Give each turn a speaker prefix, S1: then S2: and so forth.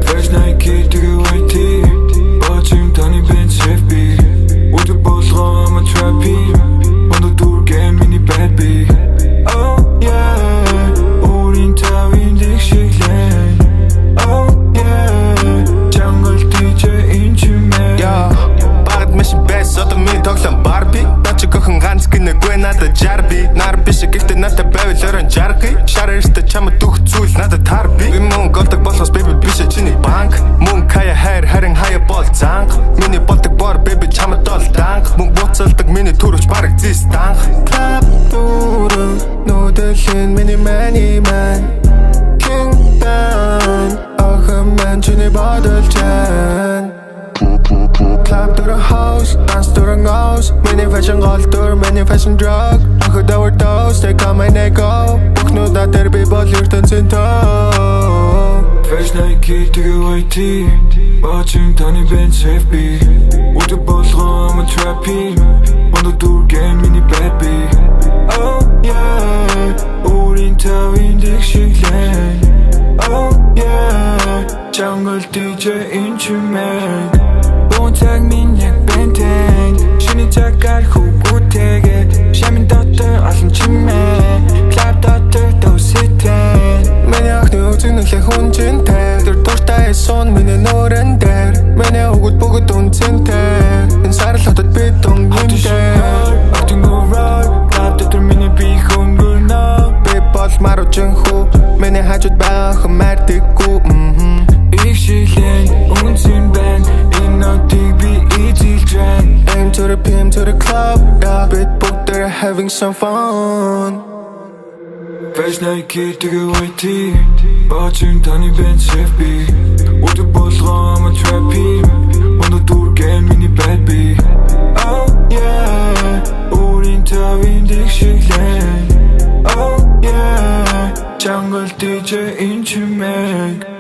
S1: First night kid to go white tea. Watching Tony Benz FB. With the balls on my trap beam. On the tour game mini bad B. Oh yeah. Orin tawin dik shiglen. Oh yeah. Jungle DJ instrument.
S2: Yeah. Bagad mission best одоо минь тоглоом Barbie. Начиг охин ганц гинэгүй надад жарби. Нар биш гэхдээ надад байвал орон жаргий. Шарэрстэй чамд дөх зүйл надад тарби. Мөн голдог болохоос baby биш чиний банк. Мөн кая хайр харин хаяа бол занг. Миний болдог бор baby чамд дол данг. Мөн буцалдаг миний төрөч бараг зис данг. Clap дурын нүдэлэн миний money man. King band охин man чиний бодолч чан. Clap to the house, dance to the nose. Many fashion culture, many fashion drug. I could overdose, take on my neck go. Book no that there be but you're dancing toe.
S1: First night kid to go white tea. Watching Tony Benz FB. With the balls on my trap beam. On the tour game mini bad B. Oh yeah. Orin tawin dik shiglen. Oh yeah. Jungle DJ instrument. Tag min яг бэнтэн шиний цагаар хүүгүүтэйгээ шамин дотор олон чимээ клаб дотор доситэн
S2: Миний ахны үзэгнэлээ хүнжинтэй Тэр дуртай сон миний нөрөн дээр Миний өгөд бүгд үнцэнтэй Энэ сарал хотод бид дунгинтэй
S1: Acting over клаб дотор миний би хөнгөрнө
S2: Би бол маруучин хүү Миний хажууд байгаа охин мартиггүй
S1: Их шилэн үнцэн байна
S2: Aim to the PM to the club, yeah. Bit book, they're having some fun.
S1: First night kid to go white tea. Watching Tony Benz FB. With the balls on my trap beam. On the tour game mini bad B. Oh yeah. Orin tawin dik shiglen. Oh yeah. Jungle DJ instrument.